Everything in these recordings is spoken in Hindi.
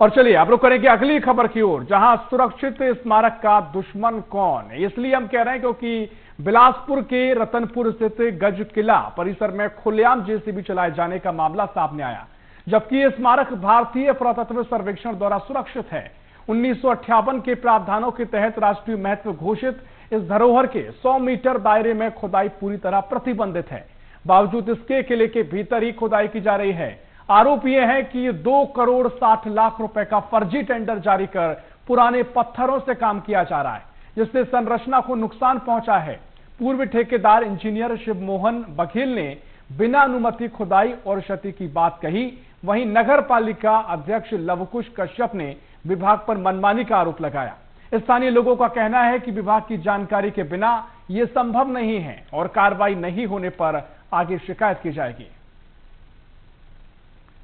और चलिए आप लोग करेंगे अगली खबर की ओर, जहां सुरक्षित स्मारक का दुश्मन कौन, इसलिए हम कह रहे हैं क्योंकि बिलासपुर के रतनपुर स्थित गज किला परिसर में खुलेआम जेसीबी चलाए जाने का मामला सामने आया, जबकि यह स्मारक भारतीय पुरातत्व सर्वेक्षण द्वारा सुरक्षित है। 1958 के प्रावधानों के तहत राष्ट्रीय महत्व घोषित इस धरोहर के 100 मीटर दायरे में खुदाई पूरी तरह प्रतिबंधित है। बावजूद इसके किले के भीतर ही खुदाई की जा रही है। आरोप यह है कि 2 करोड़ 60 लाख रुपए का फर्जी टेंडर जारी कर पुराने पत्थरों से काम किया जा रहा है, जिससे संरचना को नुकसान पहुंचा है। पूर्व ठेकेदार इंजीनियर शिवमोहन बघेल ने बिना अनुमति खुदाई और क्षति की बात कही। वहीं नगर पालिका अध्यक्ष लवकुश कश्यप ने विभाग पर मनमानी का आरोप लगाया। स्थानीय लोगों का कहना है कि विभाग की जानकारी के बिना यह संभव नहीं है और कार्रवाई नहीं होने पर आगे शिकायत की जाएगी।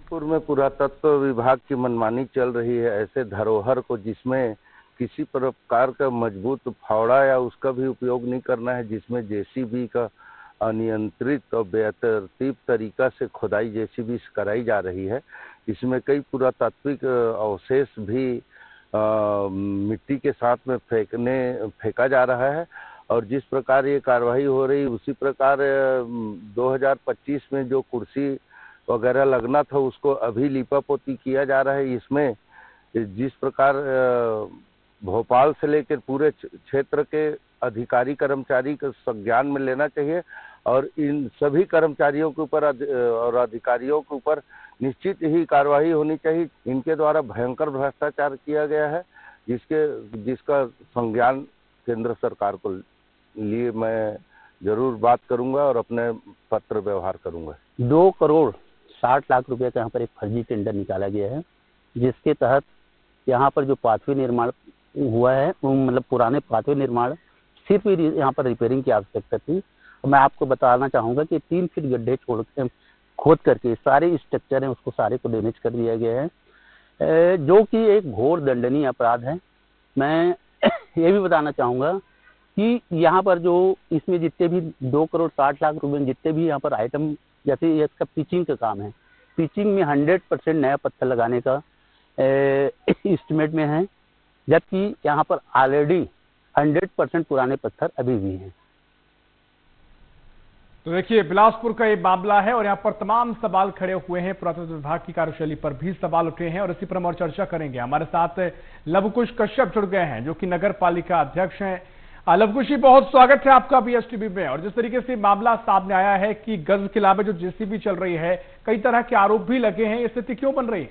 पूर्व में पुरातत्व विभाग की मनमानी चल रही है। ऐसे धरोहर को जिसमें किसी प्रकार का मजबूत फावड़ा या उसका भी उपयोग नहीं करना है, जिसमें जेसीबी का अनियंत्रित और बेतरतीब तरीका से खुदाई जेसीबी से कराई जा रही है। इसमें कई पुरातात्विक अवशेष भी मिट्टी के साथ में फेंका जा रहा है और जिस प्रकार ये कार्रवाई हो रही उसी प्रकार 2025 में जो कुर्सी वगैरह लगना था उसको अभी लीपापोती किया जा रहा है। इसमें जिस प्रकार भोपाल से लेकर पूरे क्षेत्र के अधिकारी कर्मचारी को संज्ञान में लेना चाहिए और इन सभी कर्मचारियों के ऊपर और अधिकारियों के ऊपर निश्चित ही कार्रवाई होनी चाहिए। इनके द्वारा भयंकर भ्रष्टाचार किया गया है, जिसका संज्ञान केंद्र सरकार को लिए मैं जरूर बात करूंगा और अपने पत्र व्यवहार करूंगा। 2 करोड़ 60 लाख रुपए का यहाँ पर एक फर्जी टेंडर निकाला गया है, जिसके तहत यहाँ पर जो पाथवे निर्माण हुआ है, मतलब पुराने पाथवे निर्माण सिर्फ यहाँ पर रिपेयरिंग की आवश्यकता थी। मैं आपको बताना चाहूँगा कि 3 फीट गड्ढे खोद करके सारे स्ट्रक्चर हैं उसको सारे को डैमेज कर दिया गया है, जो कि एक घोर दंडनीय अपराध है। मैं ये भी बताना चाहूँगा कि यहाँ पर जो इसमें जितने भी 2 करोड़ 60 लाख रुपए जितने भी यहाँ पर आइटम, जैसे इसका पिचिंग का काम है, पिचिंग में 100% नया पत्थर लगाने का एस्टिमेट में है, जबकि यहाँ पर ऑलरेडी 100% पुराने पत्थर अभी भी हैं। तो देखिए बिलासपुर का ये मामला है और यहाँ पर तमाम सवाल खड़े हुए हैं। पुरातत्व विभाग की कार्यशैली पर भी सवाल उठे हैं और इसी पर हम और चर्चा करेंगे। हमारे साथ लवकुश कश्यप जुड़ गए हैं जो कि नगर पालिका अध्यक्ष हैं। लवकुश जी, बहुत स्वागत है आपका बीएसटीवी में। और जिस तरीके से मामला सामने आया है कि गज किला में जो जेसीबी चल रही है, कई तरह के आरोप भी लगे हैं, ये स्थिति क्यों बन रही है?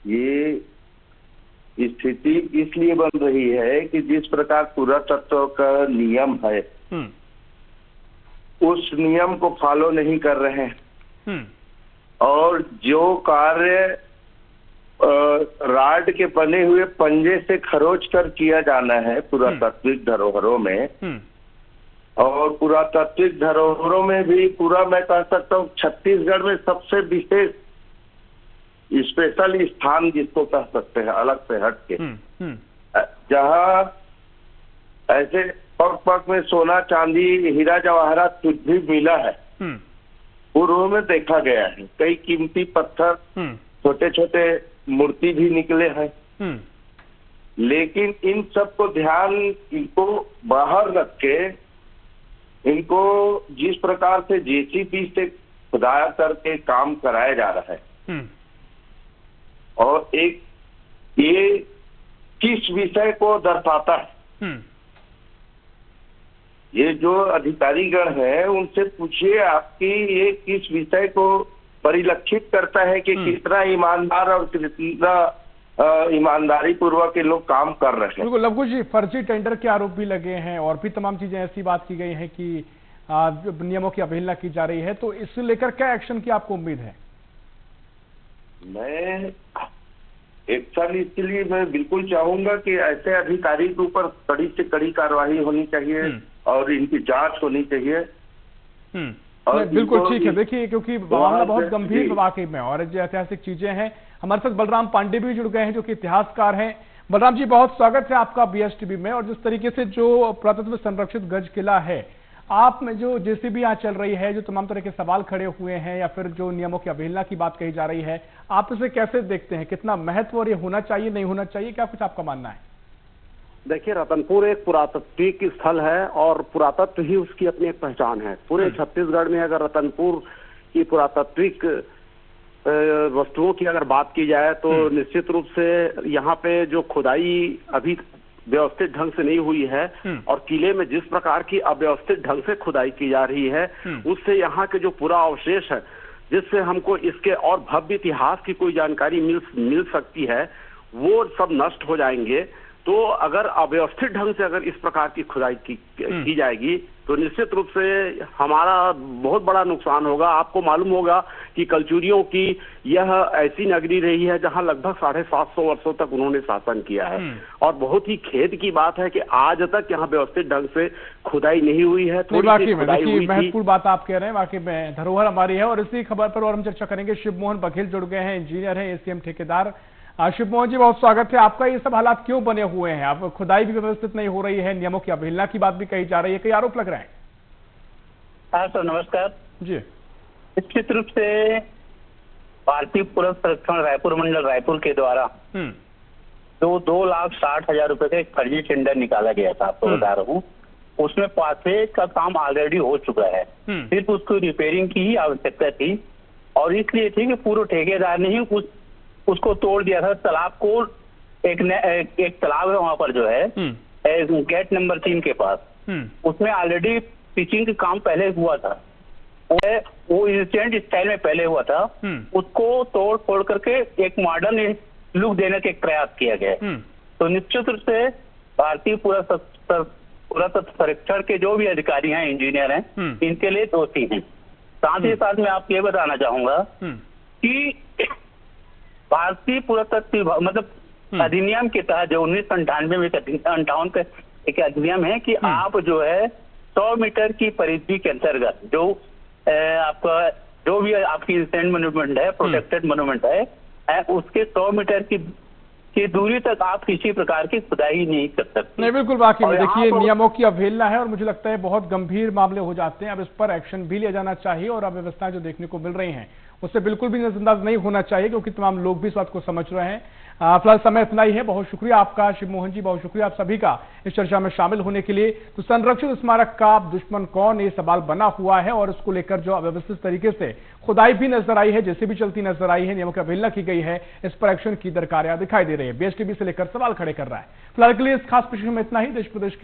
ये स्थिति इसलिए बन रही है कि जिस प्रकार पुरातत्व का नियम है उस नियम को फॉलो नहीं कर रहे हैं और जो कार्य राड के बने हुए पंजे से खरोच कर किया जाना है पुरातात्विक धरोहरों में, और पुरातात्विक धरोहरों में भी पूरा मैं कह सकता हूँ छत्तीसगढ़ में सबसे विशेष स्पेशल स्थान जिसको कह सकते हैं अलग से हट के, जहाँ ऐसे पग पग में सोना चांदी हीरा जवाहरात कुछ भी मिला है, पूर्व में देखा गया है। कई कीमती पत्थर, छोटे छोटे मूर्ति भी निकले हैं, लेकिन इन सब को ध्यान इनको बाहर रख के इनको जिस प्रकार से जेसीबी से खुदाई करके काम कराया जा रहा है और एक ये किस विषय को दर्शाता है, ये जो अधिकारीगण है उनसे पूछिए आपकी ये किस विषय को परिलक्षित करता है कि कितना ईमानदार और कितना ईमानदारी पूर्वक ये लोग काम कर रहे हैं। बिल्कुल लवकुश जी, फर्जी टेंडर के आरोप भी लगे हैं और भी तमाम चीजें ऐसी बात की गई है कि नियमों की अवहेलना की जा रही है, तो इससे लेकर क्या एक्शन की आपको उम्मीद है? मैं एक्शन इसके लिए मैं बिल्कुल चाहूंगा कि ऐसे अधिकारी के ऊपर कड़ी से कड़ी कार्रवाई होनी चाहिए और इनकी जांच होनी चाहिए। और बिल्कुल ठीक है। देखिए क्योंकि मामला बहुत गंभीर वाकई में और जो ऐतिहासिक चीजें हैं। हमारे साथ बलराम पांडे भी जुड़ गए हैं जो कि इतिहासकार हैं। बलराम जी, बहुत स्वागत है आपका बीएसटीवी में। और जिस तरीके से जो पुरातत्व संरक्षित गज किला है, आप में जो जेसीबी यहाँ चल रही है, जो तमाम तरह के सवाल खड़े हुए हैं या फिर जो नियमों की अवहेलना की बात कही जा रही है, आप इसे कैसे देखते हैं? कितना महत्व और ये होना चाहिए, नहीं होना चाहिए, क्या कुछ आपका मानना है? देखिए, रतनपुर एक पुरातात्विक स्थल है और पुरातत्व ही उसकी अपनी एक पहचान है। पूरे छत्तीसगढ़ में अगर रतनपुर की पुरातात्विक वस्तुओं की अगर बात की जाए तो निश्चित रूप से यहाँ पे जो खुदाई अभी व्यवस्थित ढंग से नहीं हुई है और किले में जिस प्रकार की अव्यवस्थित ढंग से खुदाई की जा रही है, उससे यहाँ के जो पूरा अवशेष है, जिससे हमको इसके और भव्य इतिहास की कोई जानकारी मिल सकती है, वो सब नष्ट हो जाएंगे। तो अगर अव्यवस्थित ढंग से अगर इस प्रकार की खुदाई की जाएगी तो निश्चित रूप से हमारा बहुत बड़ा नुकसान होगा। आपको मालूम होगा कि कलचुरियों की यह ऐसी नगरी रही है जहां लगभग 750 वर्षों तक उन्होंने शासन किया है और बहुत ही खेद की बात है कि आज तक यहाँ व्यवस्थित ढंग से खुदाई नहीं हुई है। वाकई में देखिए, महत्वपूर्ण बात आप कह रहे हैं, वाकई में धरोहर हमारी है। और इसी खबर पर और हम चर्चा करेंगे। शिव मोहन बघेल जुड़ गए हैं, इंजीनियर हैं, एसीएम ठेकेदार। शिव मोहन जी, बहुत स्वागत है आपका। ये सब हालात क्यों बने हुए हैं? अब खुदाई भी व्यवस्थित नहीं हो रही है, नियमों की अवहेलना की बात भी कही जा रही है, कई आरोप लग रहे हैं। हाँ सर, नमस्कार जी। निश्चित रूप से भारतीय पुरातत्व सर्वेक्षण रायपुर मंडल रायपुर के द्वारा 2,60,000 रुपए का एक फर्जी टेंडर निकाला गया था, आपको बता रहा हूँ। उसमें पाथवे का काम ऑलरेडी हो चुका है, सिर्फ उसको रिपेयरिंग की ही आवश्यकता थी और इसलिए थी कि पूर्व ठेकेदार ने ही उसको तोड़ दिया था। तालाब को एक तालाब है वहां पर जो है गेट नंबर 3 के पास, उसमें ऑलरेडी पिचिंग का काम पहले हुआ था, वो इंसिडेंट स्टाइल में पहले हुआ था। उसको तोड़ फोड़ करके एक मॉडर्न लुक देने का एक प्रयास किया गया। तो निश्चित रूप से भारतीय पुरातत्व सर्वेक्षण के जो भी अधिकारी हैं, इंजीनियर हैं, इनके लिए दोषी हैं। साथ ही साथ मैं आपको ये बताना चाहूंगा कि भारतीय पुरातत्व मतलब अधिनियम के तहत जो 1998 में 58 का एक अधिनियम है कि आप जो है 100 मीटर की परिधि के अंतर्गत जो आपका जो भी आपकी इंसिडेंट मोन्यूमेंट है, प्रोटेक्टेड मोन्यूमेंट है, उसके 100 मीटर की दूरी तक आप किसी प्रकार की खुदाई नहीं कर सकते। नहीं, बिल्कुल वाकई में देखिए, नियमों की अवहेलना है और मुझे लगता है बहुत गंभीर मामले हो जाते हैं। अब इस पर एक्शन भी लिया जाना चाहिए और अव्यवस्थाएं जो देखने को मिल रही हैं उससे बिल्कुल भी नजरअंदाज नहीं होना चाहिए, क्योंकि तमाम लोग भी इस बात को समझ रहे हैं। फिलहाल समय इतना ही है। बहुत शुक्रिया आपका शिव मोहन जी, बहुत शुक्रिया आप सभी का इस चर्चा में शामिल होने के लिए। तो संरक्षित स्मारक का दुश्मन कौन, ये सवाल बना हुआ है और इसको लेकर जो अव्यवस्थित तरीके से खुदाई भी नजर आई है, जैसे भी चलती नजर आई है, नियमों की अवहेलना की गई है, इस पर एक्शन की दरकारियां दिखाई दे रही है। बीएसटीवी से लेकर सवाल खड़े कर रहा है। फिलहाल के लिए इस खास प्रश्न में इतना ही। देश प्रदेश